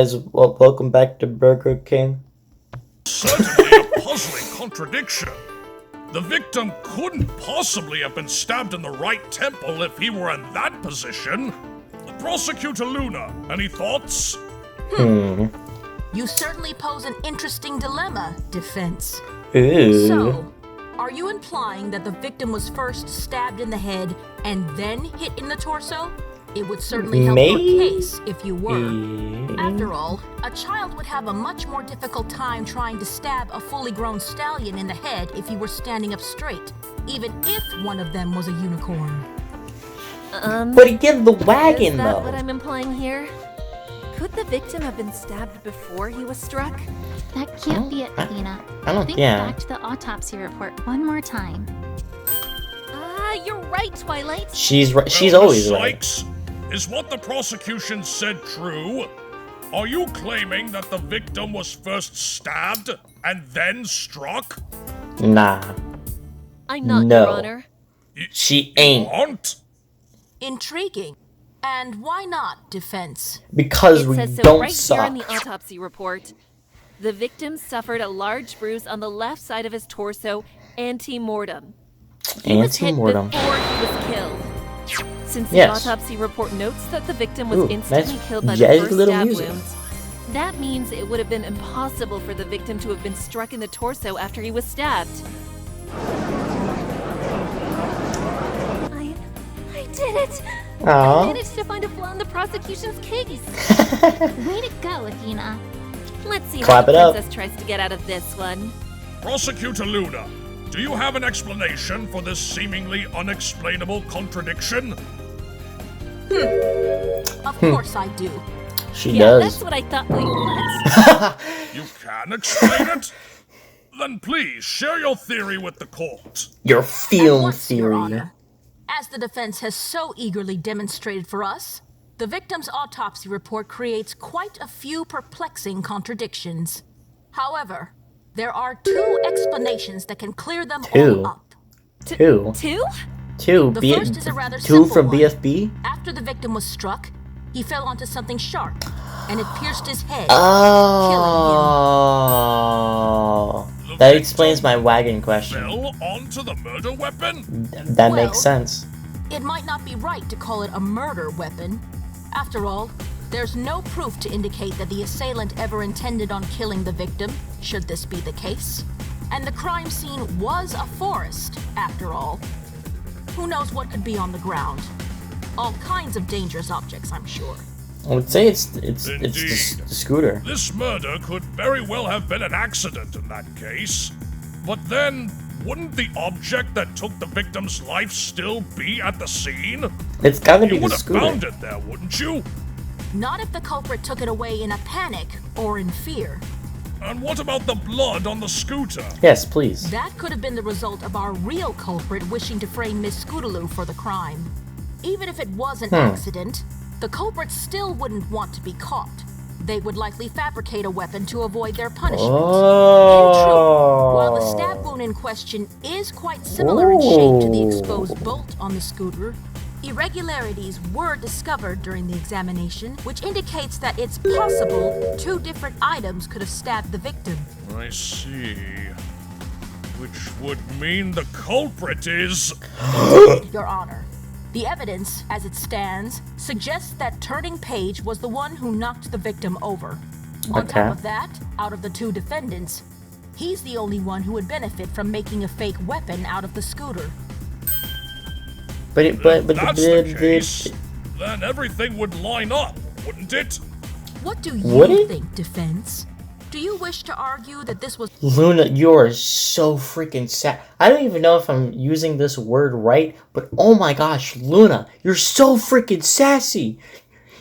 Guys, welcome back to Burger King. Certainly a puzzling contradiction. The victim couldn't possibly have been stabbed in the right temple if he were in that position. Prosecutor Luna, any thoughts? You certainly pose an interesting dilemma, defense. Ew. So, are you implying that the victim was first stabbed in the head and then hit in the torso? It would certainly help your case if you were. After all, a child would have a much more difficult time trying to stab a fully grown stallion in the head if he were standing up straight, even if one of them was a unicorn. But again, the wagon, Is that though. what I'm implying here? Could the victim have been stabbed before he was struck? That can't be it, Athena. I don't. Think back to the autopsy report one more time. You're right, Twilight. She's right. She's Well, always Miss right. Sykes, is what the prosecution said true? Are you claiming that the victim was first stabbed and then struck? Nah, I'm not, No. Your Honor. she ain't. Aren't? Intriguing. And why not, defense? Because It we says so don't right suck. here in the autopsy report. The victim suffered a large bruise on the left side of his torso ante-mortem. He was hit Ante-mortem. before he was killed. Since the Yes. autopsy report notes that the victim was Ooh, instantly nice killed by the jazzy first little stab music. wounds, that means it would have been impossible for the victim to have been struck in the torso after he was stabbed. I did it! I Aw. managed to find a flaw in the prosecution's case. Way to go, Athena. Let's see Clap how it the up. princess tries to get out of this one. Prosecutor Luna, do you have an explanation for this seemingly unexplainable contradiction? Of course I do. She Yeah, does. that's what I thought. Wait, what? You can explain it? Then please share your theory with the court. Your At film once, Your theory. Honor. As the defense has so eagerly demonstrated for us, the victim's autopsy report creates quite a few perplexing contradictions. However, there are two explanations that can clear them Two? all up. Two. Two? The first is a rather Two simple from one. BFB? After the victim was struck, he fell onto something sharp, and it pierced his head, Oh. The That victim explains my wagon question. Fell onto the murder weapon? That Well- makes sense. It might not be right to call it a murder weapon. After all, there's no proof to indicate that the assailant ever intended on killing the victim, should this be the case. And the crime scene was a forest, after all. Who knows what could be on the ground? All kinds of dangerous objects, I'm sure. I would say it's the Indeed. scooter. This murder could very well have been an accident in that case. But then, wouldn't the object that took the victim's life still be at the scene? It's gotta be You the would have scooter. found it there, wouldn't you? Not if the culprit took it away in a panic or in fear. And what about the blood on the scooter? Yes, please. That could have been the result of our real culprit wishing to frame Miss Scootaloo for the crime. Even if it was an accident, the culprits still wouldn't want to be caught. They would likely fabricate a weapon to avoid their punishment. In truth, while the stab wound in question is quite similar in shape to the exposed bolt on the scooter, irregularities were discovered during the examination, which indicates that it's possible two different items could have stabbed the victim. I see. Which would mean the culprit is... Your Honor. The evidence, as it stands, suggests that Turning Page was the one who knocked the victim over. On Okay. top of that, out of the two defendants, he's the only one who would benefit from making a fake weapon out of the scooter. But If that's the case, then everything would line up, wouldn't it? What do Would you it? think, defense? Do you wish to argue that this was Luna, you're so freaking sad. I don't even know if I'm using this word right, but oh my gosh, Luna, you're so freaking sassy.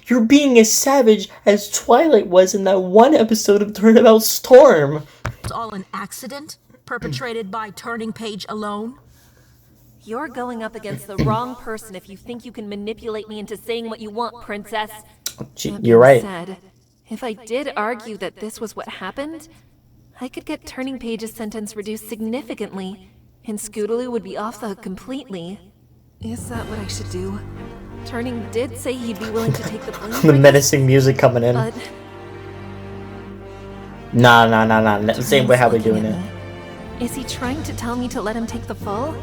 You're being as savage as Twilight was in that one episode of Turnabout Storm. all an accident perpetrated by Turning Page alone? You're going up against the wrong person if you think you can manipulate me into saying what you want, princess. That You're being right. said, if I did argue that this was what happened, I could get Turning Page's sentence reduced significantly, and Scootaloo would be off the hook completely. Is that what I should do? Turning did say he'd be willing to take the blame The for this, menacing music coming in. but Nah. Same way how we doing it. Is he trying to tell me to let him take the fall?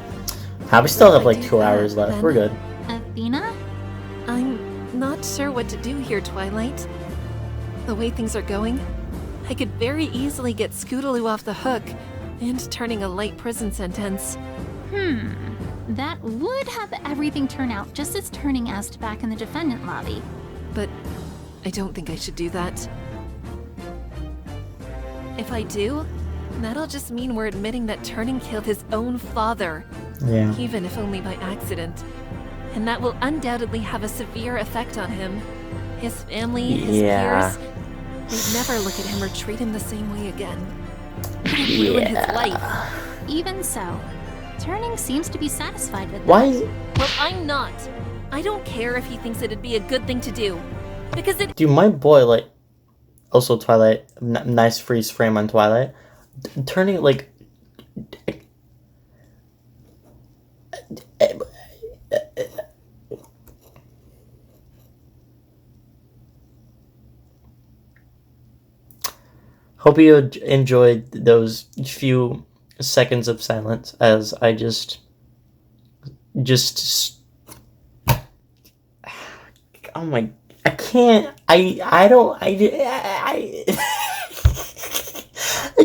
How we still have like If I 2 do hours that, left. then- We're good. Athena? I'm not sure what to do here, Twilight. The way things are going, I could very easily get Scootaloo off the hook and turning a light prison sentence. That would have everything turn out just as turning asked back in the defendant lobby. But I don't think I should do that. If I do, that'll just mean we're admitting that Turning killed his own father, Yeah. even if only by accident. And that will undoubtedly have a severe effect on him. His family, his Yeah. peers, they'd never look at him or treat him the same way again. It'd ruin his life. Even so, Turning seems to be satisfied with Why that. is Well, I'm not. I don't care if he thinks it'd be a good thing to do. Because it Dude, my boy, like, also Twilight, nice freeze frame on Twilight. Turning, like, hope you enjoyed those few seconds of silence as I just, oh my, I can't, I don't, I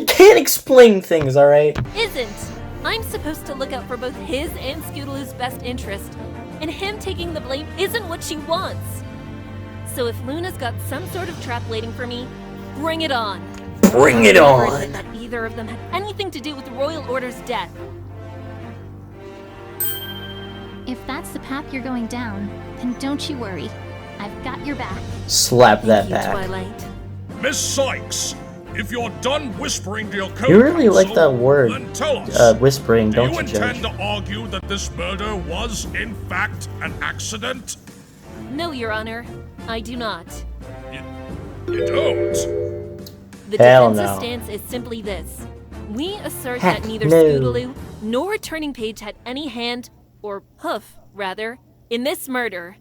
can't explain things, alright? isn't. I'm supposed to look out for both his and Scootaloo's best interest, and him taking the blame isn't what she wants. So if Luna's got some sort of trap waiting for me, bring it on. Bring it I'll never on! admit that either of them had anything to do with the Royal Order's death. If that's the path you're going down, then don't you worry. I've got your back. Slap that Thank you, back. Twilight. Miss Sykes, if you're done whispering to your co-counsel, You really like that word, then tell us. whispering, Do don't you you, Judge? intend to argue that this murder was, in fact, an accident? No, Your Honor, I do not. You don't? The Hell defense's no. stance is simply this. We assert Heck that neither no. Scootaloo nor Turning Page had any hand, or hoof, rather, in this murder.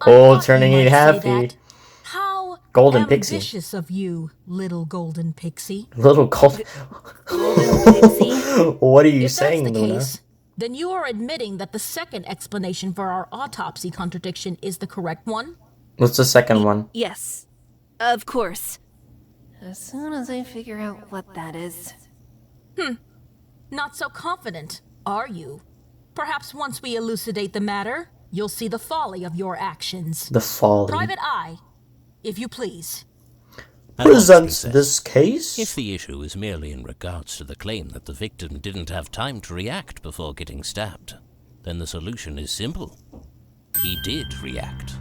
Oh, I thought turning you it might say happy. that. How Golden pixie. ambitious of you, little golden pixie. Little cold. Golden Pixie? What are you If saying, that's the Luna? case, then you are admitting that the second explanation for our autopsy contradiction is the correct one? What's the second one? Yes, of course. As soon as I figure out what that is. Not so confident, are you? Perhaps once we elucidate the matter, you'll see the folly of your actions. The folly. Private Eye, if you please. Presents this case? If the issue is merely in regards to the claim that the victim didn't have time to react before getting stabbed, then the solution is simple. He did react.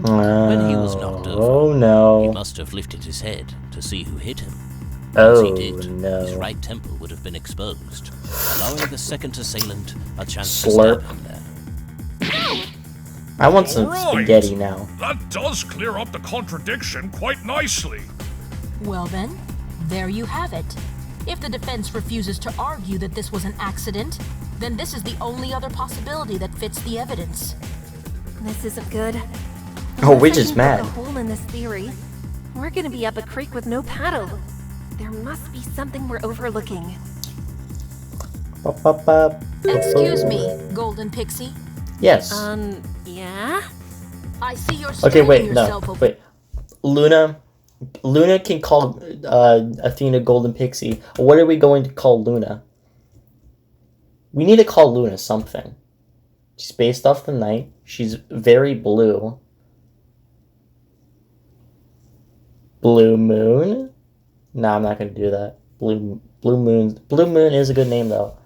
When he was knocked over, Oh he no. must have lifted his head to see who hit him. Oh As he did, his no. right temple would have been exposed, allowing the second assailant a chance Slurp. to stab him there. I want some Alright. spaghetti now. That does clear up the contradiction quite nicely. Well then, there you have it. If the defense refuses to argue that this was an accident, then this is the only other possibility that fits the evidence. This isn't good. Oh, Unless Witch I is can mad. poke a hole in this theory, we're gonna be up a creek with no paddle. There must be something we're overlooking. Excuse me, Golden Pixie. Yes. Yeah? I see you're Okay, straining wait, yourself no, over. wait. Luna can call Athena Golden Pixie. What are we going to call Luna? We need to call Luna something. She's based off the night. She's very blue. Blue Moon? No, I'm not gonna do that. Blue Moon. Blue Moon is a good name though.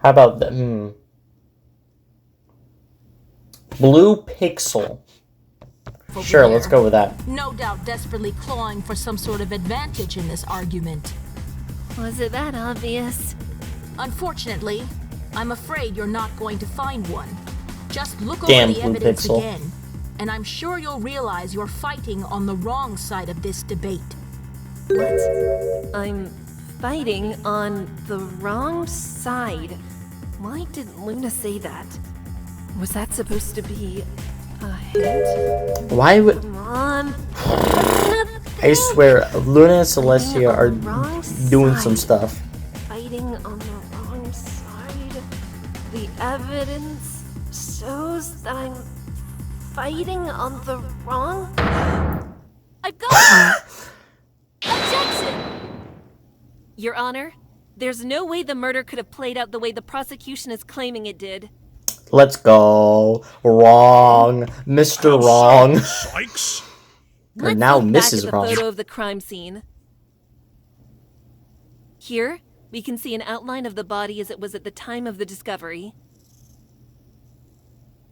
How about that? Blue Pixel. over Sure, here. let's go with that. No doubt desperately clawing for some sort of advantage in this argument. Was it that obvious? Unfortunately, I'm afraid you're not going to find one. Just look Damn, over the Blue evidence Pixel. again, and I'm sure you'll realize you're fighting on the wrong side of this debate. What? I'm fighting on the wrong side. Why did Luna say that? Was that supposed to be A hint? Why would... Come on. I swear, Luna and Celestia are Wrong doing some side. stuff. Fighting on the wrong side. The evidence shows that I'm fighting on the wrong. I've got it! Objection! Your Honor, there's no way the murder could have played out the way the prosecution is claiming it did. Let's go. Wrong. Mr. Wrong. Sykes? Or Let's now look back Mrs. at the Wrong. photo of the crime scene. Here, we can see an outline of the body as it was at the time of the discovery.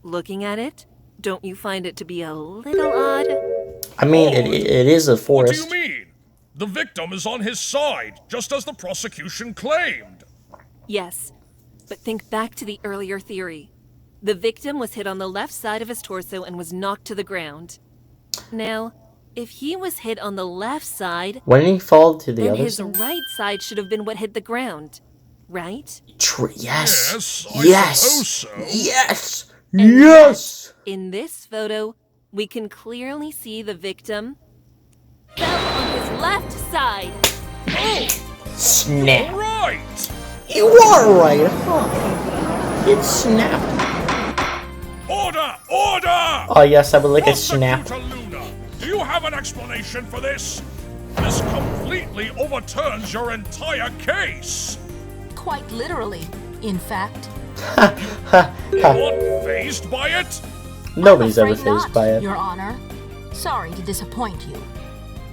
Looking at it, don't you find it to be a little odd? I mean, it is a What do forest. you mean? The victim is on his side, just as the prosecution claimed. Yes, but think back to the earlier theory. The victim was hit on the left side of his torso and was knocked to the ground. Now, if he was hit on the left side, When did he fall to the then other his side? right side should have been what hit the ground, right? Yes. Yes, I Yes. suppose so. Yes. And Yes. In this photo, we can clearly see the victim fell on his left side. Oh, Snap. right! You are right, huh? It snapped. Order! Order! Oh yes, I would like a snap. Prosecutor Luna, do you have an explanation for this? This completely overturns your entire case. Quite literally, in fact. You aren't fazed by it? Nobody's I'm ever afraid fazed not, by it. Your Honor. Sorry to disappoint you.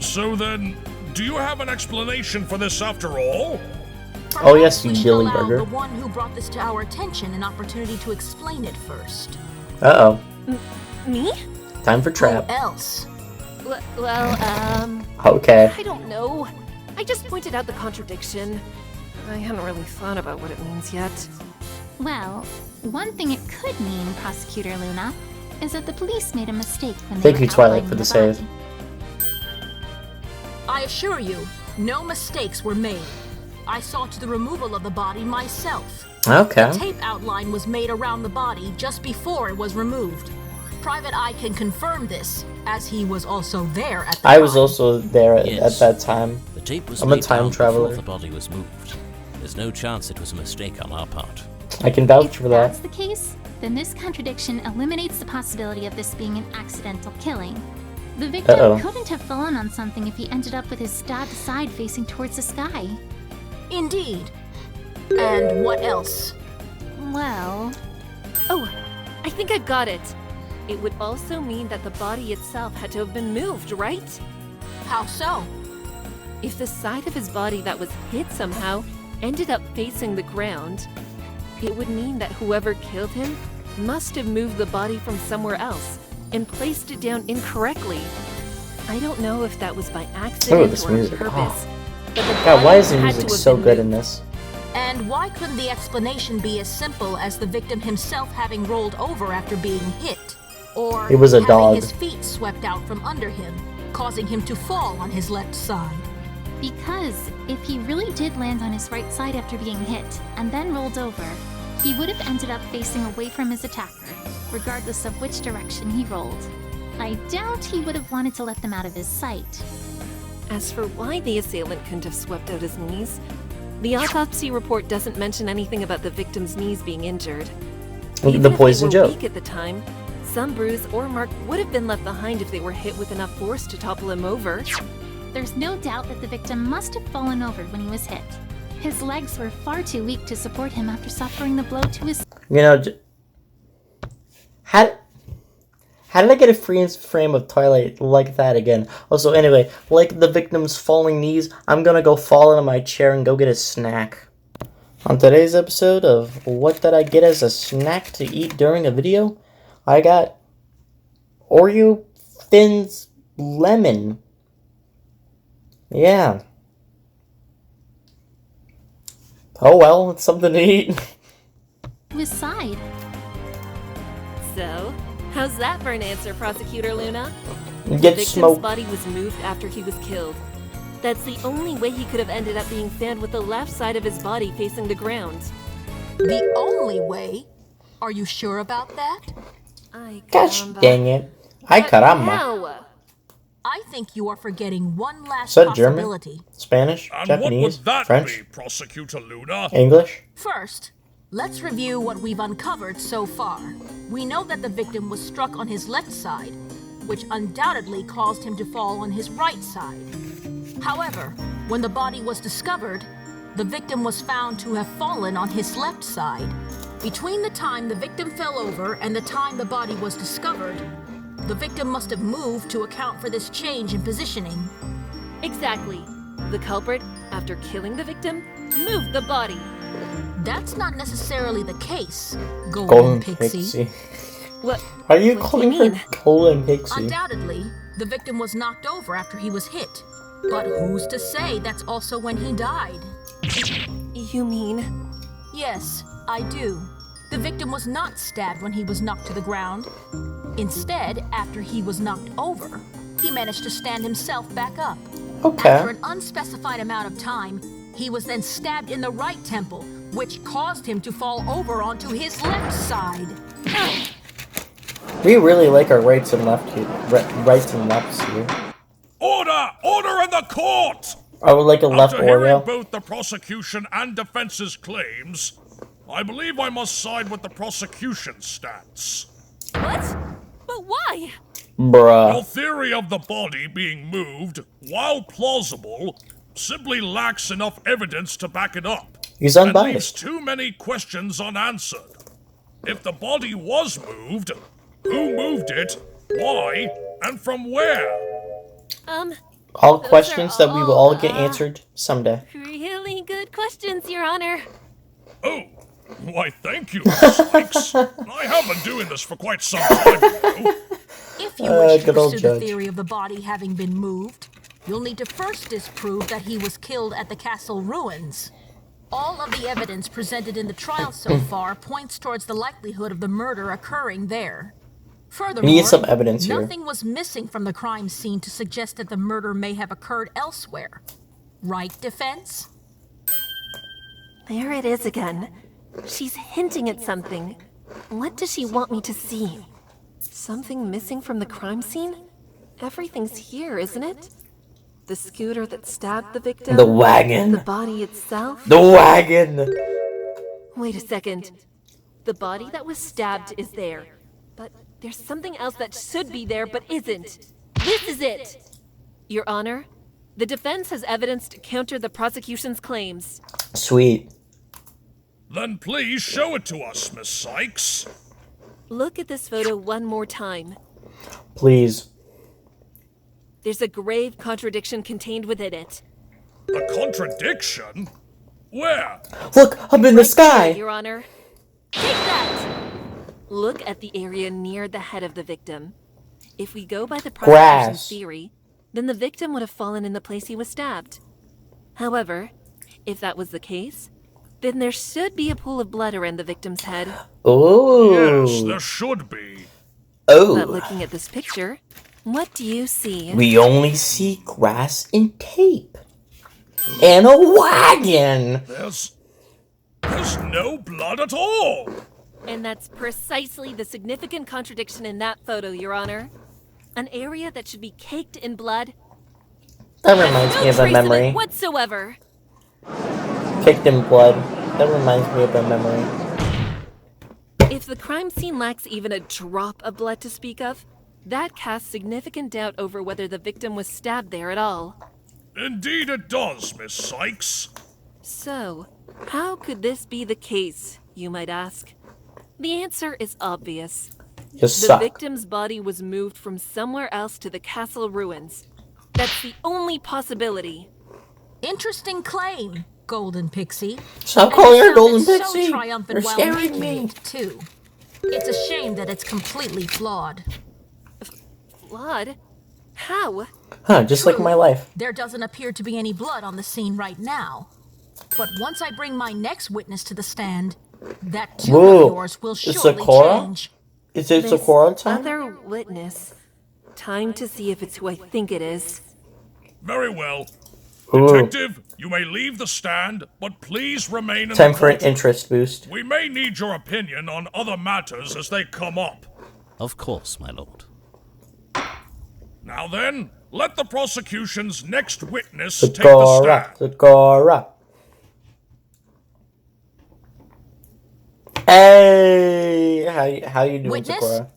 So then, do you have an explanation for this after all? Oh, yes, Perhaps you we should Billy allow Burger. the one who brought this to our attention an opportunity to explain it first. Uh Me? oh. Time for Who trap. else? Okay. I don't know. I just pointed out the contradiction. I hadn't really thought about what it means yet. Well, one thing it could mean, Prosecutor Luna, is that the police made a mistake when they Thank were you, Twilight, outlining for the save. body. I assure you, no mistakes were made. I saw to the removal of the body myself. Okay. Tape outline was made around the body just before it was removed. Private Eye can confirm this, as he was also there at the I was time. also there at Yes. that time. The tape was I'm a laid time down traveler. before the body was moved. There's no chance it was a mistake on our part. I can vouch If for that. that's the case, then this contradiction eliminates the possibility of this being an accidental killing. The victim Uh-oh. couldn't have fallen on something if he ended up with his stabbed side facing towards the sky. Indeed. And what else? Well, Oh, I think I got it. It would also mean that the body itself had to have been moved, right? How so? If the side of his body that was hit somehow ended up facing the ground, it would mean that whoever killed him must have moved the body from somewhere else and placed it down incorrectly. I don't know if that was by accident this or on music. purpose, but the God, why body is the had music to have so been good in moved. this? And why couldn't the explanation be as simple as the victim himself having rolled over after being hit? Or It was a having dog. his feet swept out from under him, causing him to fall on his left side? because if he really did land on his right side after being hit and then rolled over, he would have ended up facing away from his attacker, regardless of which direction he rolled. I doubt he would have wanted to let them out of his sight. As for why the assailant couldn't have swept out his knees, the autopsy report doesn't mention anything about the victim's knees being injured. Even The if poison they were joke. weak at the time, some bruise or mark would have been left behind if they were hit with enough force to topple him over. There's no doubt that the victim must have fallen over when he was hit. His legs were far too weak to support him after suffering the blow to his... You know, how did I get a freeze frame of Twilight like that again? Also, anyway, like the victim's falling knees, I'm gonna go fall into my chair and go get a snack. On today's episode of What Did I Get as a Snack to Eat During a Video, I got Oreo Thins Lemon. Yeah. Oh well, it's something to eat. his side. So, how's that for an answer, Prosecutor Luna? Get The victim's smoked. body was moved after he was killed. That's the only way he could have ended up being found with the left side of his body facing the ground. The only way? Are you sure about that? Gosh caramba. dang it. Ay But caramba. how? I think you are forgetting one last Is that German? possibility. Spanish? And Japanese? what would that French? be, Prosecutor Luna? English? First, let's review what we've uncovered so far. We know that the victim was struck on his left side, which undoubtedly caused him to fall on his right side. However, when the body was discovered, the victim was found to have fallen on his left side. Between the time the victim fell over and the time the body was discovered, the victim must have moved to account for this change in positioning. Exactly. The culprit, after killing the victim, moved the body. That's not necessarily the case, Golden Golden Pixie. Pixie. What? Are you What do calling you her mean? Golden Pixie? Undoubtedly, the victim was knocked over after he was hit. But who's to say that's also when he died? You mean? Yes, I do. The victim was not stabbed when he was knocked to the ground. Instead, after he was knocked over, he managed to stand himself back up. Okay. After an unspecified amount of time, he was then stabbed in the right temple, which caused him to fall over onto his left side. We really like our rights and left here. Rights and lefts here. Order! Order in the court! I would like a left After hearing Oreo. both the prosecution and defense's claims, I believe I must side with the prosecution's stance. What? But why? Your Bruh. theory of the body being moved, while plausible, simply lacks enough evidence to back it up. He's And leaves unbiased. too many questions unanswered. If the body was moved, who moved it, why, and from where? All Those questions are that we will all get all, answered someday. Really good questions, Your Honor. Oh, why thank you, Miss Sykes. I have been doing this for quite some time, you know. If you wish to good old pursue the judge. theory of the body having been moved, you'll need to first disprove that he was killed at the castle ruins. All of the evidence presented in the trial so far points towards the likelihood of the murder occurring there. Furthermore, We need some evidence here. nothing was missing from the crime scene to suggest that the murder may have occurred elsewhere. Right, defense? There it is again. She's hinting at something. What does she want me to see? Something missing from the crime scene? Everything's here, isn't it? The scooter that stabbed the victim? The wagon. The body itself? The wagon. Wait a second. The body that was stabbed is there. But there's something else that should be there but isn't. This is it! Your Honor, the defense has evidence to counter the prosecution's claims. Sweet. Then please show it to us, Miss Sykes. Look at this photo one more time. Please. There's a grave contradiction contained within it. A contradiction? Where? Look, up in the Right there, sky. Your Honor. Take that! Look at the area near the head of the victim. If we go by the prosecution's Grass. theory, then the victim would have fallen in the place he was stabbed. However, if that was the case, then there should be a pool of blood around the victim's head. Ooh. Yes, there should be. But Oh. looking at this picture, what do you see? We only see grass and tape. And a wagon. There's no blood at all. And that's precisely the significant contradiction in that photo, Your Honor. An area that should be caked in blood. That reminds No me of a trace of it memory. whatsoever. Kicked in blood. That reminds me of a memory. If the crime scene lacks even a drop of blood to speak of, that casts significant doubt over whether the victim was stabbed there at all. Indeed it does, Miss Sykes. So, how could this be the case, you might ask? The answer is obvious. You The suck. victim's body was moved from somewhere else to the castle ruins. That's the only possibility. Interesting claim, Golden Pixie. Stop And calling you her Golden sounded Pixie. So triumphant You're while scaring making me. it, too. It's a shame that it's completely flawed. Blood? How? Huh, just like True, my life. There doesn't appear to be any blood on the scene right now. But once I bring my next witness to the stand, that tune Whoa, of yours will it's surely Zecora? change. Is it This Zecora time? other witness. Time to see if it's who I think it is. Very well. Ooh. Detective, you may leave the stand, but please remain in Time the for an courtroom. interest boost. We may need your opinion on other matters as they come up. Of course, my lord. Now then, let the prosecution's next witness take the Zecora. stand. Zecora. Hey! How you doing, Witness, Zecora?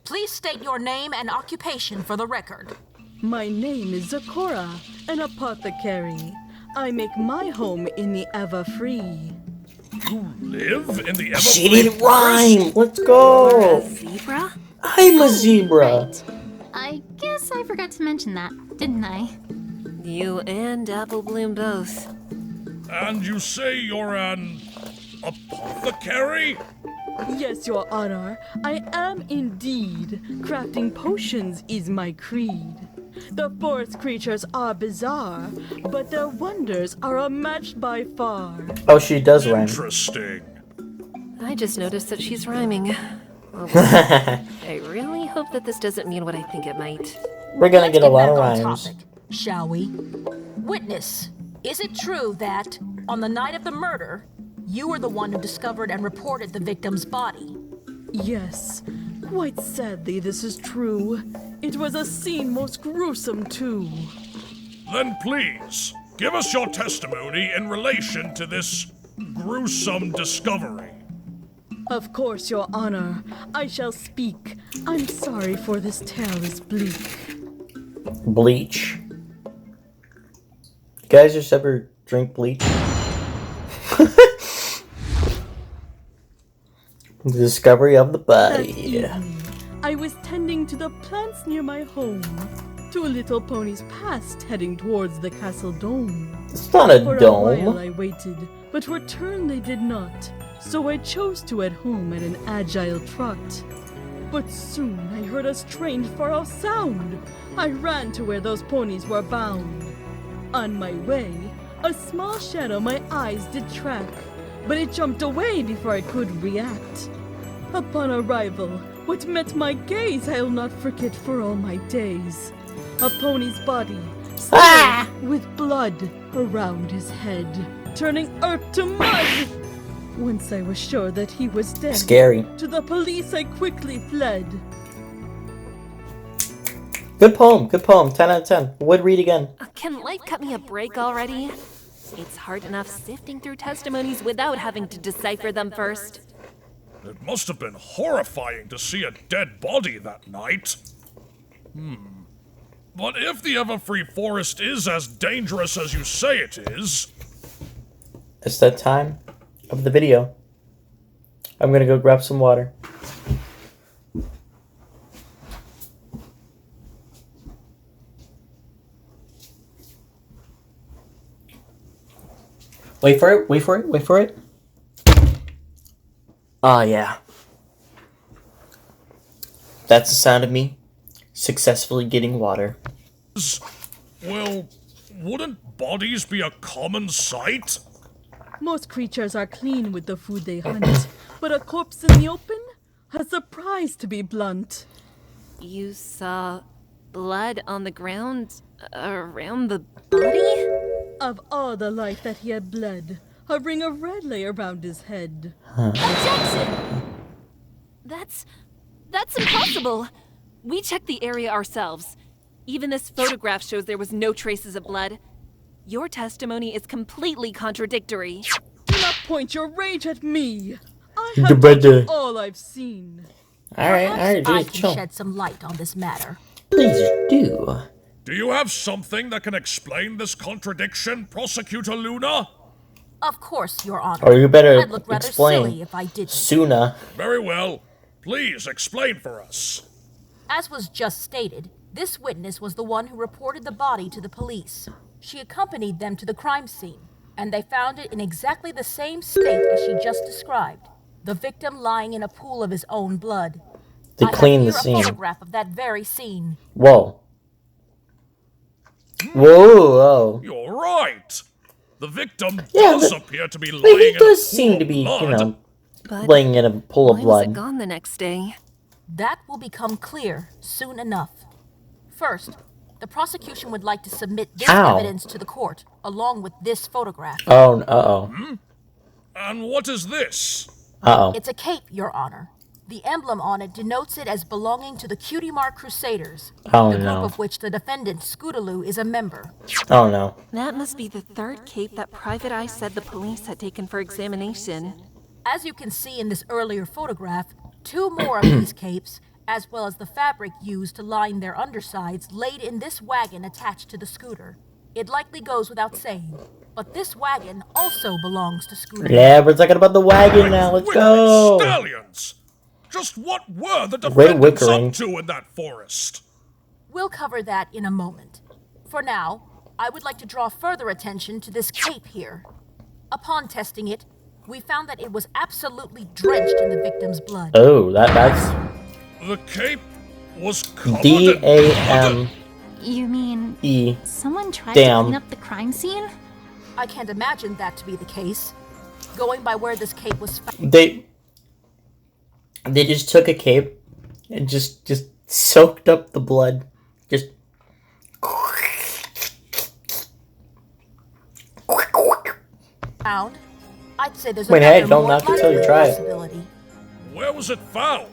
please state your name and occupation for the record. My name is Zecora, an apothecary. I make my home in the Everfree. You live in the She Everfree didn't Forest? rhyme! Let's A go! zebra? I'm a zebra! Right. I guess I forgot to mention that, didn't I? You and Apple Bloom both. And you say you're an apothecary? Yes, Your Honor, I am indeed. Crafting potions is my creed. The forest creatures are bizarre, but their wonders are unmatched by far. Oh, she does rhyme. Interesting. I just noticed that she's rhyming. Oh, boy. I really hope that this doesn't mean what I think it might. We're gonna Let's get a lot of back on rhymes. topic, shall we? Witness, is it true that, on the night of the murder, you were the one who discovered and reported the victim's body? Yes, quite sadly this is true. It was a scene most gruesome too. Then please, give us your testimony in relation to this gruesome discovery. Of course, Your Honor, I shall speak. I'm sorry for this tale is bleak. Bleach. You guys just ever drink bleach? The discovery of the That body. evening, I was tending to the plants near my home. Two little ponies passed, heading towards the castle dome. It's not a For a while dome. I waited, but return they did not. So I chose to head home at an agile trot. But soon I heard a strange far-off sound. I ran to where those ponies were bound. On my way, a small shadow my eyes did track, but it jumped away before I could react. Upon arrival, what met my gaze I'll not forget for all my days. A pony's body, smeared with blood around his head, turning earth to mud. Once I was sure that he was dead, Scary. to the police I quickly fled. Good poem. Good poem. 10 out of 10. Would read again. Can life cut me a break already? It's hard enough sifting through testimonies without having to decipher them first. It must have been horrifying to see a dead body that night. But if the Everfree Forest is as dangerous as you say it is, It's that time of the video. I'm gonna go grab some water. Wait for it, wait for it, wait for it. Oh, yeah. That's the sound of me successfully getting water. well, wouldn't bodies be a common sight? Most creatures are clean with the food they hunt, but a corpse in the open? A surprise, to be blunt. You saw blood on the ground around the body? Of all the life that he had bled, a ring of red lay around his head. Objection! That's impossible. We checked the area ourselves. Even this photograph shows there was no traces of blood. Your testimony is completely contradictory. Do not point your rage at me. I The have better. told you all I've seen. Alright, Perhaps alright, I just can chill. shed some light on this matter. Please do. Do you have something that can explain this contradiction, Prosecutor Luna? Of course, Your Honor. Or you better I'd look rather silly explain if I didn't. sooner. Very well. Please explain for us. As was just stated, this witness was the one who reported the body to the police. She accompanied them to the crime scene, and they found it in exactly the same state as she just described. The victim lying in a pool of his own blood. They I clean the have here scene. a photograph of that very scene. Whoa. Whoa, whoa. You're right. The victim Yeah, does but- appear to be But lying he in a does pool seem of to be, blood. you know, But laying in a pool of why was it blood. gone the next day? That will become clear soon enough. First, the prosecution would like to submit this Ow. evidence to the court, along with this photograph. Oh, uh-oh. And what is this? Uh-oh. It's a cape, Your Honor. The emblem on it denotes it as belonging to the Cutie Mark Crusaders, Oh, the group no. of which the defendant Scootaloo is a member. Oh no. That must be the third cape that Private Eye said the police had taken for examination. As you can see in this earlier photograph, 2 more of these capes, as well as the fabric used to line their undersides, laid in this wagon attached to the scooter. It likely goes without saying, but this wagon also belongs to Scootaloo. Yeah, we're talking about the wagon now. Let's go. Stallions! Just what were the Red defendants Wickering. up to in that forest? We'll cover that in a moment. For now, I would like to draw further attention to this cape here. Upon testing it, we found that it was absolutely drenched in the victim's blood. Oh, that's The cape was covered in blood. DAME. You mean someone tried Damn. to clean up the crime scene? I can't imagine that to be the case. Going by where this cape was found. They just took a cape and just soaked up the blood. Just I'd say there's Wait, another hey, don't more knock it till you likely try it. possibility. Where was it found?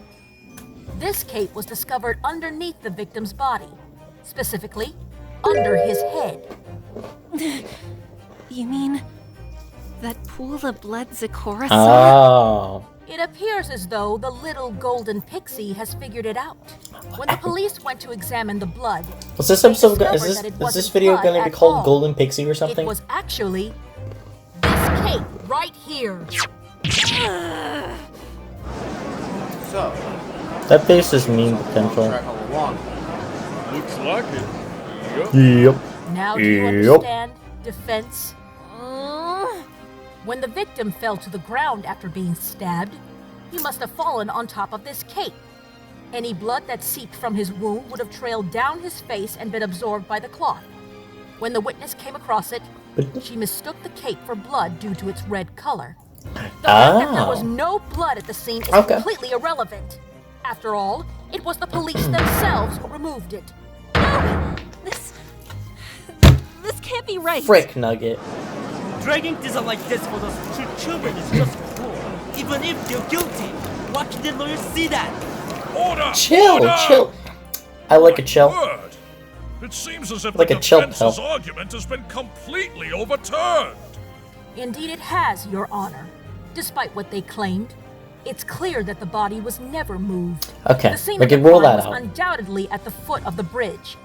This cape was discovered underneath the victim's body, specifically under his head. You mean that pool of blood Zecora saw? oh. It appears as though the little golden pixie has figured it out. When the police went to examine the blood, Was this they episode? discovered Is that it this wasn't video blood going to be at called all. Golden Pixie or It something? was actually this cape right here. So, That face is mean potential. track all along. Looks like it. Yep. Now do you Yep. understand defense? When the victim fell to the ground after being stabbed, he must have fallen on top of this cape. Any blood that seeped from his wound would have trailed down his face and been absorbed by the cloth. When the witness came across it, she mistook the cape for blood due to its red color. The fact that there was no blood at the scene is Okay. completely irrelevant. After all, it was the police themselves who removed it. This can't be right. Frick Nugget. Dragging this out like this for those 2 children is just cruel. Even if they're guilty, why can't the lawyers see that? Order! Chill, Order! chill. I like a chill. Word. It seems as if Like the a chill defense's pill. argument has been completely overturned. Indeed it has, Your Honor. Despite what they claimed, it's clear that the body was never moved. Okay, The scene we of the can roll crime that was out. undoubtedly at the foot of the bridge.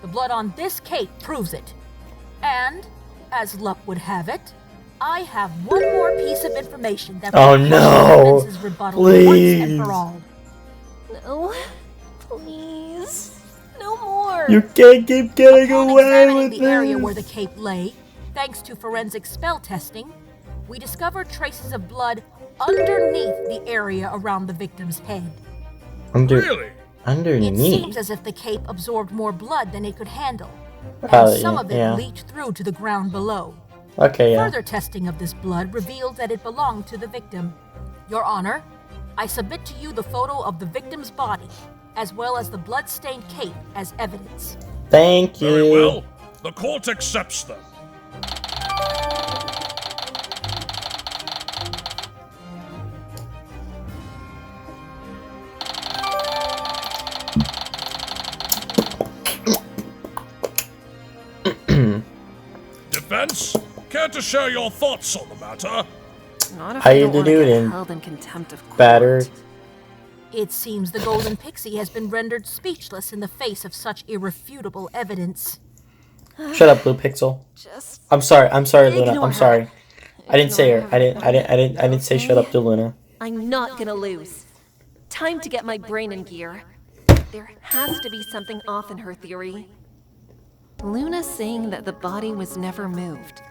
The blood on this cape proves it. And, as luck would have it, I have one more piece of information that Oh, will crush the no. defense's rebuttal once and Please. for all. No, please, no more. You can't keep getting Upon away examining with the area where this. the cape lay, thanks to forensic spell testing, we discovered traces of blood underneath the area around the victim's head. Really? It Underneath. seems as if the cape absorbed more blood than it could handle, and Probably, some of it yeah. leaked through to the ground below. Okay, yeah. Further testing of this blood revealed that it belonged to the victim. Your Honor, I submit to you the photo of the victim's body, as well as the blood-stained cape as evidence. Thank you. Very well. The court accepts them. Defense, care to share your thoughts on the matter? Not if How I you don't want do to it get in held in contempt of court. Batter. It seems the Golden Pixie has been rendered speechless in the face of such irrefutable evidence. Shut up, Blue Pixel. Just I'm sorry, Luna. Ignore I'm her. sorry. I didn't say her. Ignore I didn't say shut up to Luna. I'm not gonna lose. Time to get my brain in gear. There has to be something off in her theory. Luna's saying that the body was never moved.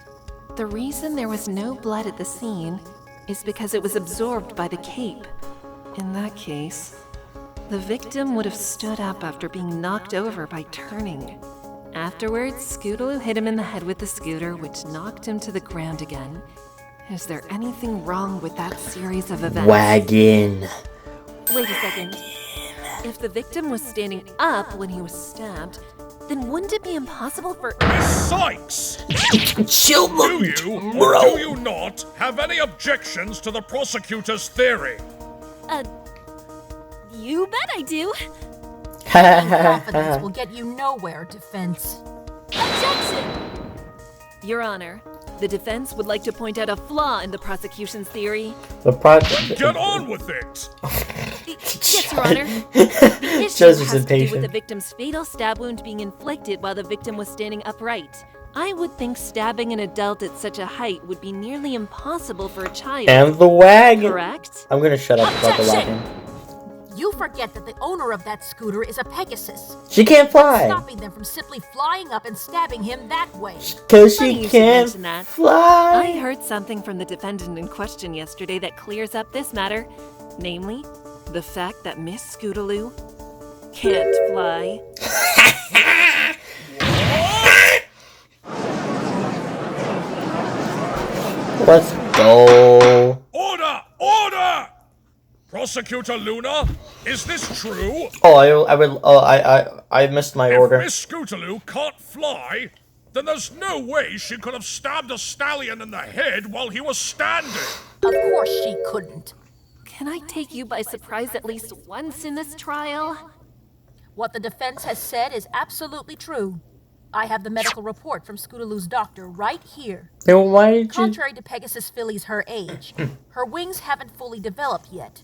The reason there was no blood at the scene is because it was absorbed by the cape. In that case, the victim would have stood up after being knocked over by turning. Afterwards, Scootaloo hit him in the head with the scooter, which knocked him to the ground again. Is there anything wrong with that series of events? Wagon. Wait a second. If the victim was standing up when he was stabbed, then wouldn't it be impossible for... Sykes! Chill, Do you, or do you not, have any objections to the prosecutor's theory? You bet I do. Confidence will get you nowhere, defense. Objection! Your Honor, the defense would like to point out a flaw in the prosecution's theory. Get on with it! Yes, Your Honor. The issue Judge is has to do impatient. with the victim's fatal stab wound being inflicted while the victim was standing upright. I would think stabbing an adult at such a height would be nearly impossible for a child. And the wagon. Correct? I'm gonna shut up about the Objection! wagon. You forget that the owner of that scooter is a Pegasus. She can't fly. Stopping them from simply flying up and stabbing him that way. Cause Funny she you should can't mention that. fly. I heard something from the defendant in question yesterday that clears up this matter. Namely, the fact that Miss Scootaloo can't fly. Let's go. Order! Order! Prosecutor Luna, is this true? Oh, I missed my If order. Miss Scootaloo can't fly, then there's no way she could have stabbed a stallion in the head while he was standing. Of course she couldn't. Can I take you by surprise at least once in this trial? What the defense has said is absolutely true. I have the medical report from Scootaloo's doctor right here. Then why did you? Contrary to Pegasus Filly's her age, her wings haven't fully developed yet.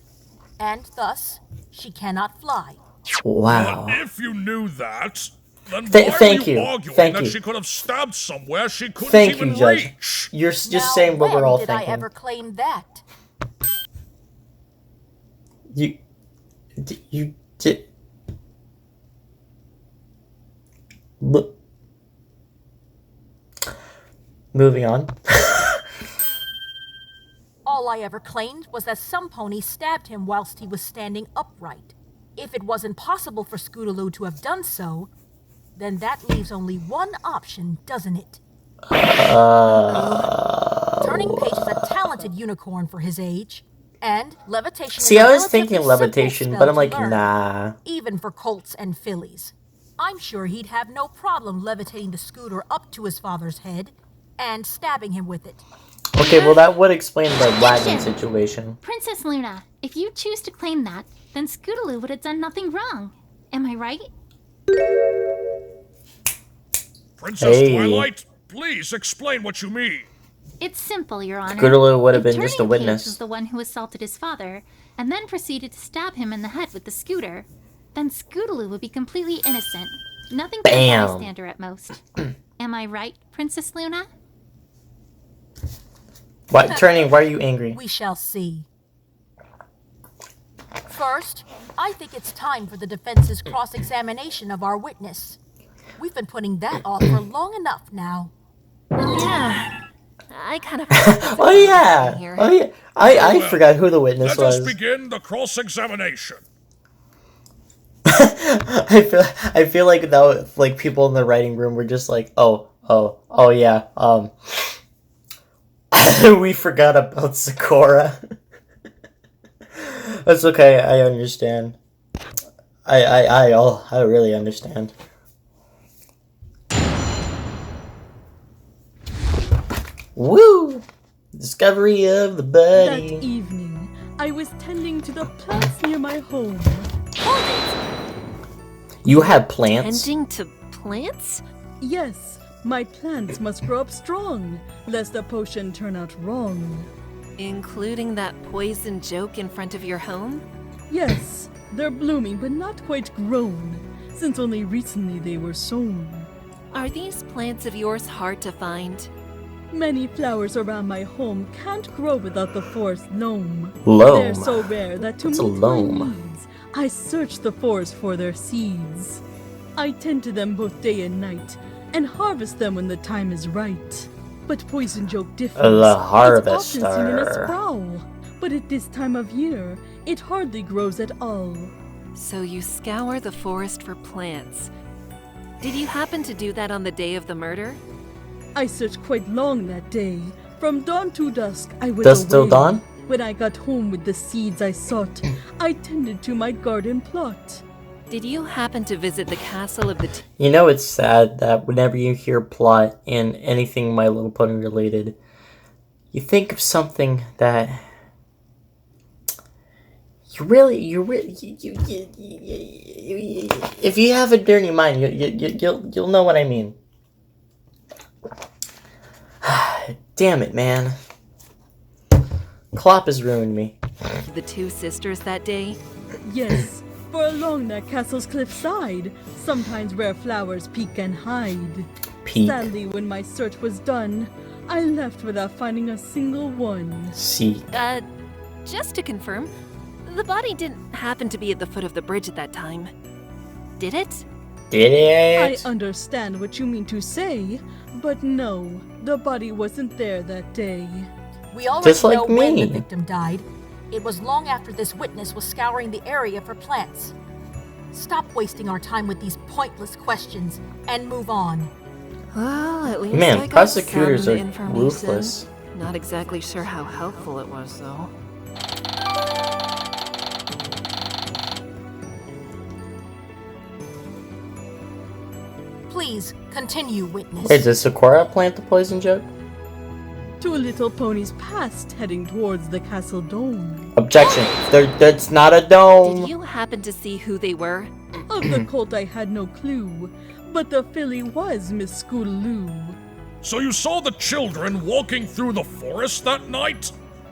And thus, she cannot fly. Wow. But if you knew that, then Th- why thank were you you. arguing Thank that you. she could have stabbed somewhere she couldn't Thank even you, Judge. reach? You're just Now, saying what we're all when thinking. did I ever claim that? You did. Look. Moving on. All I ever claimed was that some pony stabbed him whilst he was standing upright. If it wasn't possible for Scootaloo to have done so, then that leaves only one option, doesn't it? Turning Page is a talented unicorn for his age, and levitation See, is a I was relatively thinking simple levitation, spell but I'm to like, learn, nah. even for colts and fillies. I'm sure he'd have no problem levitating the scooter up to his father's head and stabbing him with it. Okay, well that would explain the wagon Objection. situation. Princess Luna, if you choose to claim that, then Scootaloo would have done nothing wrong. Am I right? Princess Hey. Twilight, please explain what you mean. It's simple, Your Honor. Scootaloo would have If been just a Turning Page witness. was the one who assaulted his father, and then proceeded to stab him in the head with the scooter, then Scootaloo would be completely innocent. Nothing but a Bam. bystander at most. Am I right, Princess Luna? What, Turning, why are you angry? We shall see. First, I think it's time for the defense's cross-examination of our witness. We've been putting that off for long enough now. Yeah. I kind of. Oh yeah! Oh yeah! I forgot who the witness Let us was. begin the cross-examination. I feel like that like people in the writing room were just like, oh yeah, we forgot about Zecora. That's okay, I understand. I really understand. Woo! Discovery of the That buddy. evening, I was tending to the plants near my home. You have plants? Tending to plants? Yes, my plants must grow up strong, lest the potion turn out wrong. Including that poison joke in front of your home? Yes, they're blooming but not quite grown, since only recently they were sown. Are these plants of yours hard to find? Many flowers around my home can't grow without the forest loam. Loam. They're so rare that to What's a meet loam? my needs, I search the forest for their seeds. I tend to them both day and night, and harvest them when the time is right. But poison joke differs. The It's often seen in a harvester. sproul, but at this time of year, it hardly grows at all. So you scour the forest for plants. Did you happen to do that on the day of the murder? I searched quite long that day. From dawn to dusk, I was Dusk till away. dawn? When I got home with the seeds I sought, I tended to my garden plot. Did you happen to visit the castle of the You know, it's sad that whenever you hear plot in anything My Little Pony related, you think of something that If you have a dirty mind, you'll know what I mean. Damn it, man. Klopp has ruined me. The two sisters that day? Yes, for along that castle's cliffside, sometimes rare flowers peek and hide. Peek. Sadly, when my search was done, I left without finding a single one. See. Just to confirm, the body didn't happen to be at the foot of the bridge at that time. Did it? Did it? I understand what you mean to say, but no, the body wasn't there that day. We already Just like know when the me. victim died. It was long after this witness was scouring the area for plants. Stop wasting our time with these pointless questions and move on. Well, at least I Man, got prosecutors some are information. ruthless. Not exactly sure how helpful it was, though. Please, continue, witness. Wait, did Zecora plant the poison joke? Two little ponies passed, heading towards the castle dome. Objection. That's not a dome. Did you happen to see who they were? Of the cult I had no clue, but the filly was Miss Scootaloo. So you saw the children walking through the forest that night?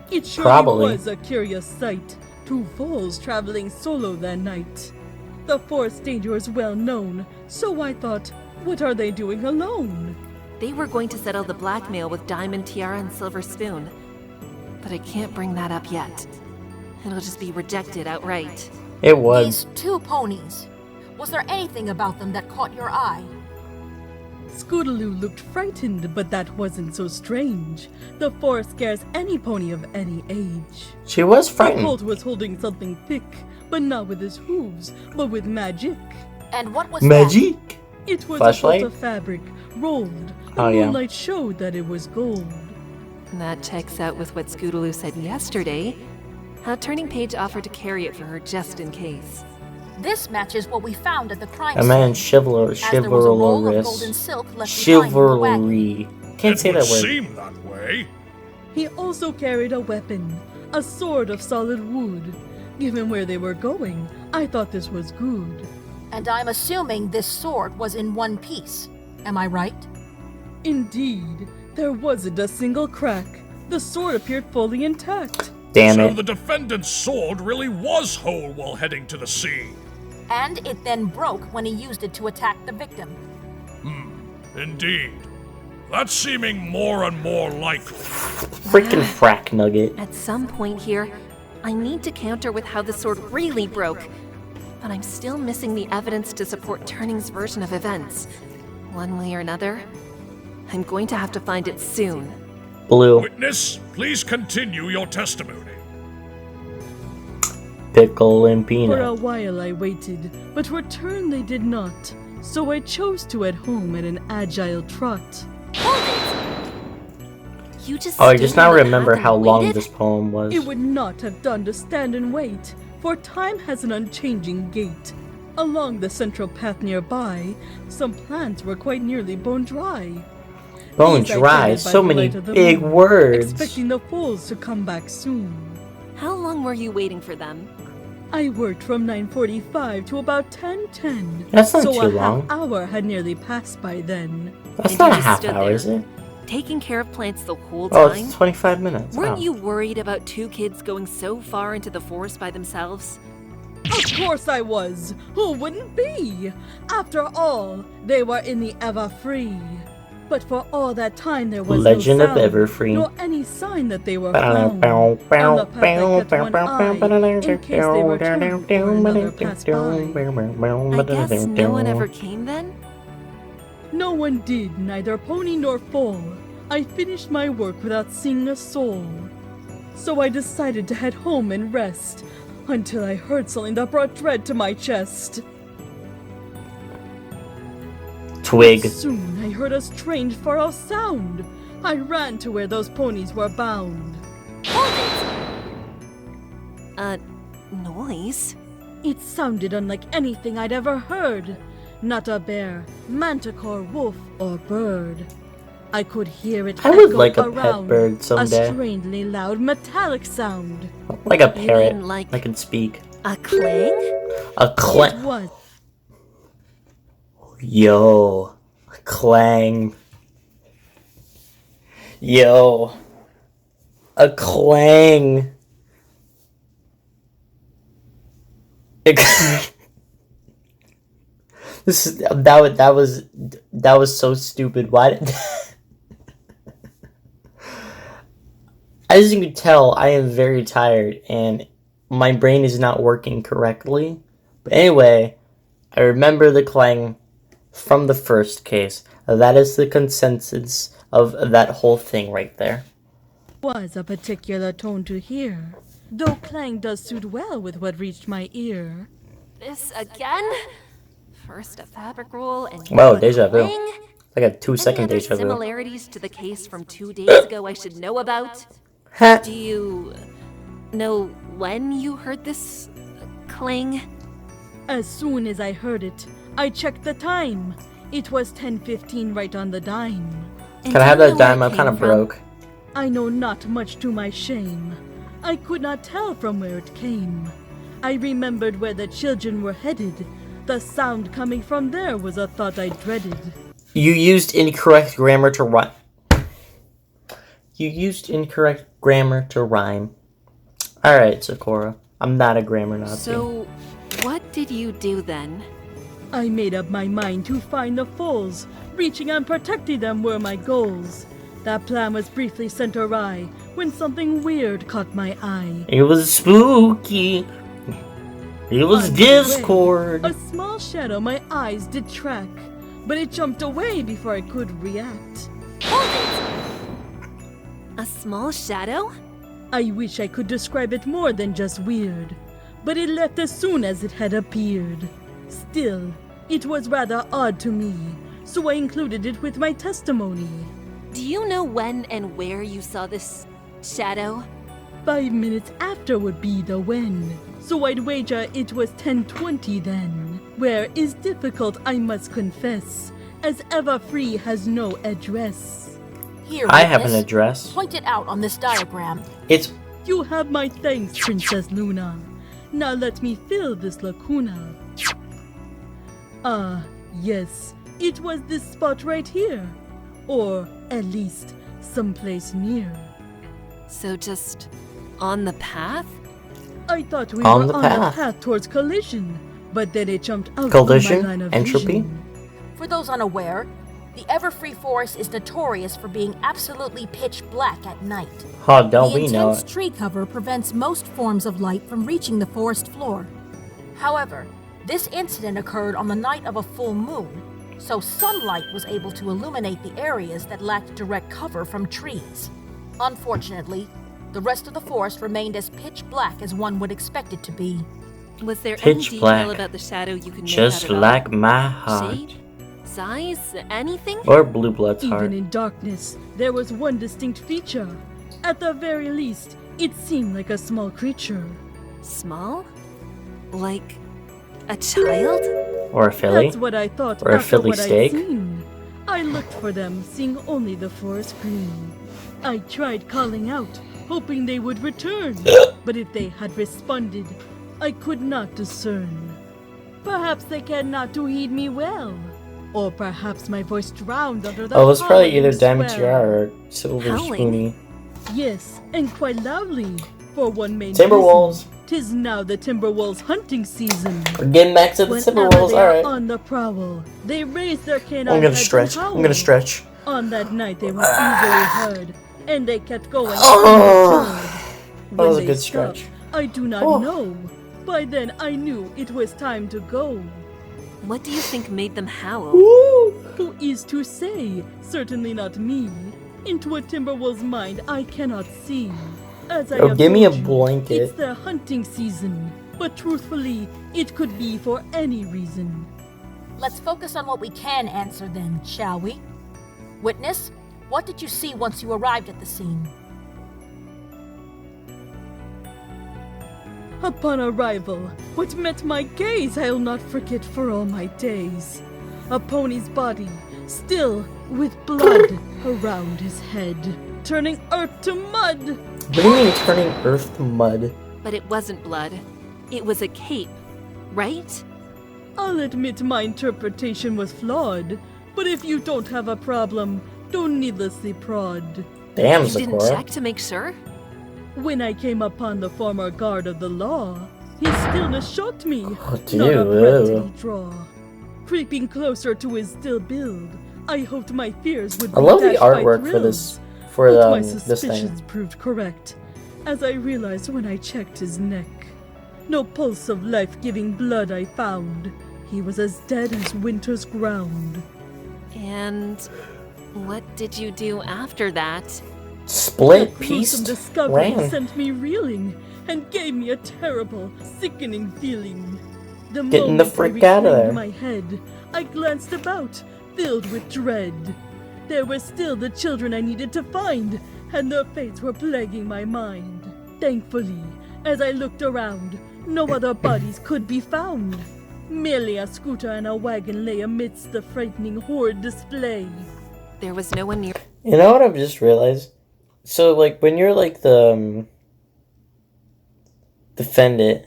It surely Probably. was a curious sight. Two foals traveling solo that night. The forest danger is well known, so I thought, what are they doing alone? They were going to settle the blackmail with Diamond Tiara and Silver Spoon. But I can't bring that up yet. It'll just be rejected outright. It was. These two ponies. Was there anything about them that caught your eye? Scootaloo looked frightened, but that wasn't so strange. The forest scares any pony of any age. She was The frightened. colt was holding something thick, but not with his hooves, but with magic. And what was that? Magic. It was Flashlight? a foot of fabric, rolled. The Oh, yeah. moonlight showed that it was gold. That checks out with what Scootaloo said yesterday. How Turning Page offered to carry it for her just in case. This matches what we found at the crime A man scene. chivalrous. As there was a roll of golden silk left behind in the wagon. Chivalry. Can't say It would that word. seem that way. He also carried a weapon, a sword of solid wood. Given where they were going, I thought this was good. And I'm assuming this sword was in one piece. Am I right? Indeed, there wasn't a single crack. The sword appeared fully intact. Damn So it. the defendant's sword really was whole while heading to the sea. And it then broke when he used it to attack the victim. Indeed. That's seeming more and more likely. Freaking frack nugget. At some point here, I need to counter with how the sword really broke. But I'm still missing the evidence to support Turning's version of events. One way or another, I'm going to have to find it soon. Blue. Witness, please continue your testimony. Pickle and For a peanut. while I waited, but return they did not. So I chose to head home at an agile trot. You just Oh, I stayed just on now the remember path and how long waited? this poem was. It would not have done to stand and wait, for time has an unchanging gait. Along the central path nearby, some plants were quite nearly bone dry. Bone These I dry. tended by So the many light of the big moon, words. expecting the foals to come back soon. How long were you waiting for them? I worked from 9:45 to about 10:10. That's not so too a long. half hour had nearly passed by then. That's And not you a just half stood hour, there. is it? Taking care of plants the whole Oh, time? it's 25 minutes. Weren't Wow. you worried about two kids going so far into the forest by themselves? Of course I was! Who wouldn't be? After all, they were in the Everfree. But for all that time there was Legend no of sound, Everfree. nor any sign that they were Bow, found. bow, On bow, the path I kept one eye, in case they returned or another passed by. I guess no one ever came then? No one did, neither pony nor foal. I finished my work without seeing a soul. So I decided to head home and rest, until I heard something that brought dread to my chest. Twig. Soon I heard a strange far-off sound. I ran to where those ponies were bound. Noise? It sounded unlike anything I'd ever heard. Not a bear, manticore, wolf, or bird. I could hear it I would echo like a pet around, bird someday. a strangely loud metallic sound. Like a parrot. mean like- I can speak. A clang? A It clang. was. Yo. A clang. Yo. A clang. That was so stupid. Why did As you can tell, I am very tired and my brain is not working correctly. But anyway, I remember the clang from the first case. That is the consensus of that whole thing right there. Was a particular tone to hear, though clang does suit well with what reached my ear. This again? First a fabric roll and Whoa, now a deja vu. clang? Like a 2-second Any other deja vu. similarities to the case from 2 days ago I should know about? Ha. Do you know when you heard this clang? As soon as I heard it, I checked the time. It was 10:15 right on the dime. And Can I do have you that know where dime? it I'm kind of came from? broke. I know not much to my shame. I could not tell from where it came. I remembered where the children were headed. The sound coming from there was a thought I dreaded. You used incorrect grammar to rhyme. You used incorrect grammar to rhyme. Alright, Zecora. I'm not a grammar Nazi. So, what did you do then? I made up my mind to find the foals. Reaching and protecting them were my goals. That plan was briefly sent awry when something weird caught my eye. It was spooky. It was On my Discord. way, a small shadow my eyes did track, but it jumped away before I could react. A small shadow? I wish I could describe it more than just weird, but it left as soon as it had appeared. Still, it was rather odd to me, so I included it with my testimony. Do you know when and where you saw this shadow? 5 minutes after would be the when, so I'd wager it was 10:20 then. Where is difficult, I must confess, as Everfree has no address. Here, I have an witness. address. Point it out on this diagram. It's You have my thanks, Princess Luna. Now let me fill this lacuna. Ah, yes, it was this spot right here. Or, at least, someplace near. So just on the path? I thought we On were the on path. the path towards collision, but then it jumped out Collision? of my line of Entropy? vision. For those unaware, the Everfree Forest is notorious for being absolutely pitch black at night. oh, don't The we know intense it? tree cover prevents most forms of light from reaching the forest floor. However, this incident occurred on the night of a full moon, so sunlight was able to illuminate the areas that lacked direct cover from trees. Unfortunately, the rest of the forest remained as pitch black as one would expect it to be. Was there any Pitch detail black. about the shadow you could make Just out at all? like my heart. Shape? Size? Anything? Or Blue Blood's heart. Even in darkness, there was one distinct feature. At the very least, it seemed like a small creature. Small? Like a child? Or a filly. That's what I thought Or a after Philly what steak. I'd seen. I looked for them, seeing only the forest green. I tried calling out, hoping they would return. But if they had responded, I could not discern. Perhaps they cared not to heed me well. Or perhaps my voice drowned under the Oh, it was probably howling either Diamond swell. Tiara or Silver Howling? Spoony. Yes, and quite loudly. For one main Timberwolves. reason. 'Tis now the Timberwolves' hunting season. We're getting back to the Whenever Timberwolves, they are alright. on the prowl, they raise their canine I'm gonna heads stretch. and I'm gonna howl. stretch. On that night they were easily heard, and they kept going Oh, undeterred. that was a When good they stopped, stretch. I do not Oh. know. By then I knew it was time to go. What do you think made them howl? Who is to say? Certainly not me. Into a Timberwolf's mind I cannot see. As I Oh, have give me a told you, blanket. It's their hunting season. But truthfully, it could be for any reason. Let's focus on what we can answer then, shall we? Witness, what did you see once you arrived at the scene? Upon arrival, what met my gaze I'll not forget for all my days. A pony's body, still with blood around his head, turning earth to mud. What do you mean turning earth to mud? But it wasn't blood. It was a cape, right? I'll admit my interpretation was flawed, but if you don't have a problem, don't needlessly prod. Damn, You didn't Zecora. check to make sure? When I came upon the former guard of the law, his stillness shocked me. Oh, Not a breath did ew. he draw. Creeping closer to his still build, I hoped my fears would be I love the dashed by artwork for thrills. this, for But my this thing. suspicions proved correct, as I realized when I checked his neck. No pulse of life-giving blood I found. He was as dead as winter's ground. And what did you do after that? Split, That piece, gruesome discovery ran. sent me reeling and gave me a terrible, sickening feeling. The Getting the moment I frick out of reclaimed there. my head, I glanced about, filled with dread. There were still the children I needed to find, and their fates were plaguing my mind. Thankfully, as I looked around, no other bodies could be found. Merely a scooter and a wagon lay amidst the frightening horde display. There was no one near. You know what I've just realized? So, like, when you're, like, the defendant,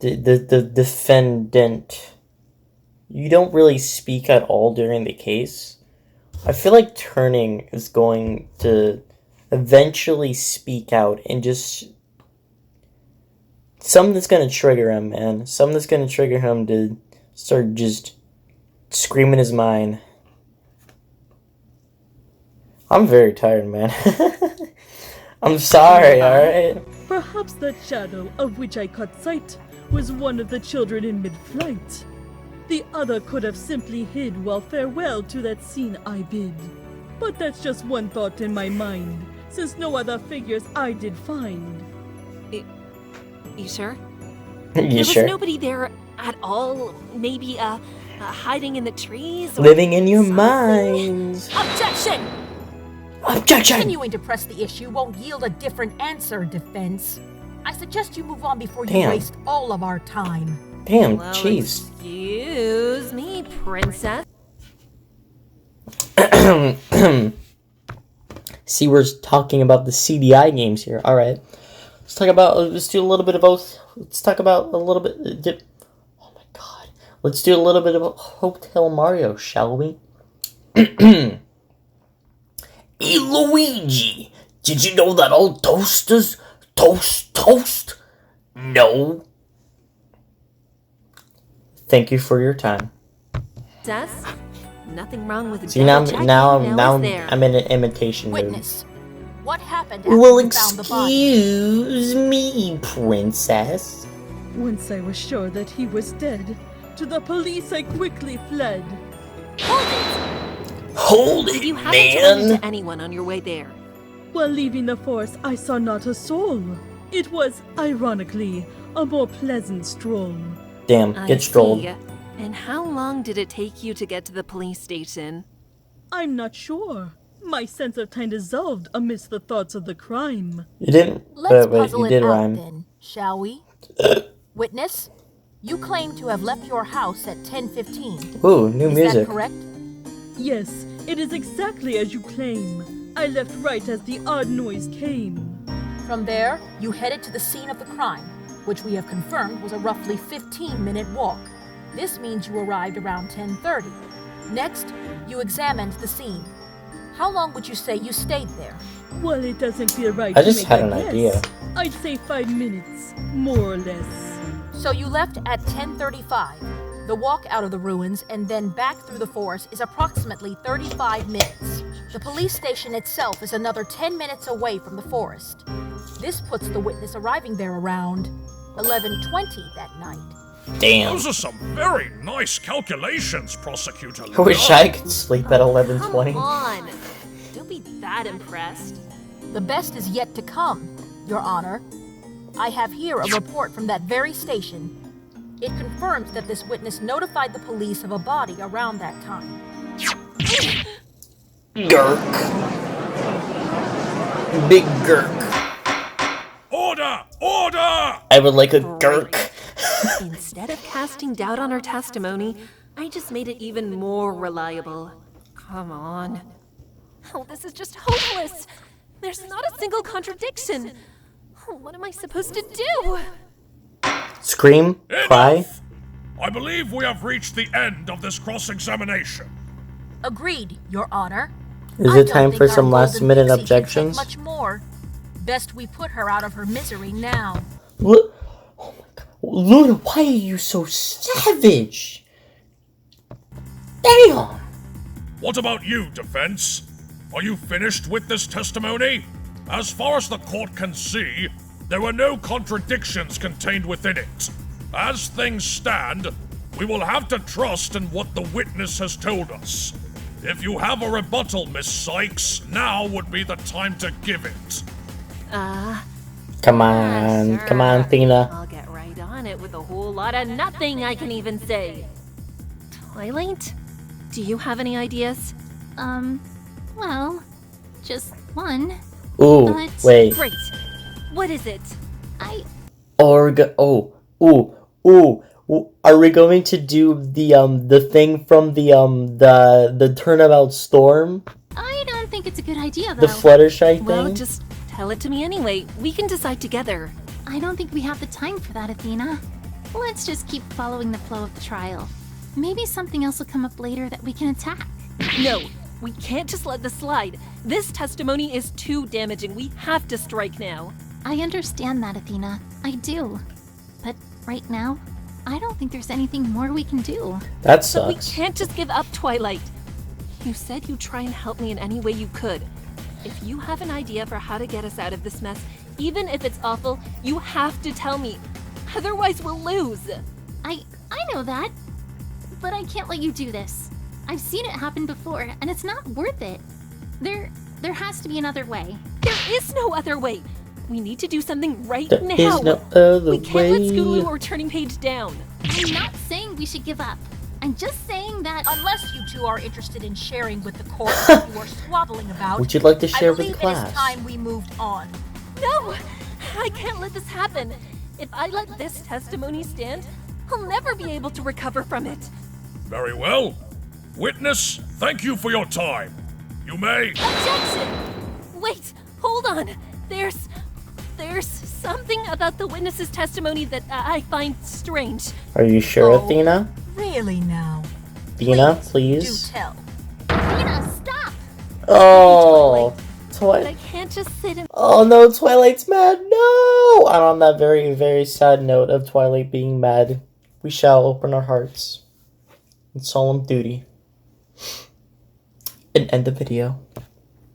the defendant, you don't really speak at all during the case. I feel like Turning is going to eventually speak out and just... Something that's going to trigger him, man. Something that's going to trigger him to start just screaming his mind. I'm very tired, man. I'm sorry, alright? Perhaps that shadow of which I caught sight was one of the children in mid-flight. The other could have simply hid while farewell to that scene I bid. But that's just one thought in my mind, since no other figures I did find. You sure? You There was sure? nobody there at all? Maybe, hiding in the trees? Or Living in your something? minds. Objection! Objection! Continuing to press the issue won't yield a different answer, defense. I suggest you move on before you Damn. waste all of our time. Damn, Well, jeez. excuse me, princess. See, we're talking about the CDI games here. Alright. Let's do a little bit of both. Let's talk about a little bit... Oh my god. Let's do a little bit of Hotel Mario, shall we? Hey Luigi, did you know that all toasters toast? No. Thank you for your time. Princess? Nothing wrong with See, now, double-checking, now is there? I'm in an imitation mood. Witness, what happened after Well, you found the body? excuse me, princess. Once I was sure that he was dead, to the police I quickly fled. Hold Did you it, happen to run man. into anyone on your way there? While leaving the forest, I saw not a soul. It was, ironically, a more pleasant stroll. Damn, I get strolled. see. And how long did it take you to get to the police station? I'm not sure. My sense of time dissolved amidst the thoughts of the crime. You didn't, Let's but puzzle you it did out rhyme. then, shall we? Witness, you claim to have left your house at 10:15. Ooh, new Is music. that correct? Yes, it is exactly as you claim. I left right as the odd noise came. From there, you headed to the scene of the crime, which we have confirmed was a roughly 15-minute walk. This means you arrived around 10:30. Next, you examined the scene. How long would you say you stayed there? Well, it doesn't feel right I to just make had a an guess. idea. I'd say 5 minutes, more or less. So you left at 10:35. The walk out of the ruins and then back through the forest is approximately 35 minutes. The police station itself is another 10 minutes away from the forest. This puts the witness arriving there around 11:20 that night. Damn. Those are some very nice calculations, Prosecutor I wish Luna. I could sleep at 11:20. Come on! Don't be that impressed. The best is yet to come, Your Honor. I have here a report from that very station. It confirms that this witness notified the police of a body around that time. Gurk. Big gurk. Order! Order! I would like a gurk. Instead of casting doubt on her testimony, I just made it even more reliable. Come on. Oh, this is just hopeless. There's not a single contradiction. What am I supposed to do? Scream? Cry? Enough! I believe we have reached the end of this cross-examination. Agreed, Your Honor. Is I it don't time think for our some golden last minute pixie can take objections? much more. Best we put her out of her misery now. What? Oh my god. Luna, why are you so savage? Damn! What about you, defense? Are you finished with this testimony? As far as the court can see, there were no contradictions contained within it. As things stand, we will have to trust in what the witness has told us. If you have a rebuttal, Miss Sykes, now would be the time to give it. Come on, Sure. come on, Athena. I'll get right on it with a whole lot of nothing I can even say. Twilight? Do you have any ideas? Well, just one. Ooh, But- wait. Great. What is it? Are we going to do the thing from the turnabout storm? I don't think it's a good idea, though. The Fluttershy thing? Well, just tell it to me anyway. We can decide together. I don't think we have the time for that, Athena. Let's just keep following the flow of the trial. Maybe something else will come up later that we can attack. No, we can't just let this slide. This testimony is too damaging. We have to strike now. I understand that, Athena. I do. But right now, I don't think there's anything more we can do. That But we sucks. can't just give up, Twilight. You said you'd try and help me in any way you could. If you have an idea for how to get us out of this mess, even if it's awful, you have to tell me. Otherwise, we'll lose. I know that. But I can't let you do this. I've seen it happen before, and it's not worth it. There has to be another way. There is no other way. We need to do something right There now. is no other we can't let way. Scootaloo or Turning Page down. I'm not saying we should give up. I'm just saying that Unless you two are interested in sharing with the court what you are squabbling about, Would you like to share I with the believe it class? is time we moved on. No! I can't let this happen. If I let this testimony stand, I'll never be able to recover from it. Very well. Witness, thank you for your time. You may... Objection! Wait, hold on. There's something about the witness's testimony that I find strange. Are you sure, Oh. Athena? Really now? Athena, Do please. tell. Athena, stop! Oh, But I Twilight. can't just sit and... Oh no, Twilight's mad. No! And on that very, very sad note of Twilight being mad, we shall open our hearts in solemn duty and end the video.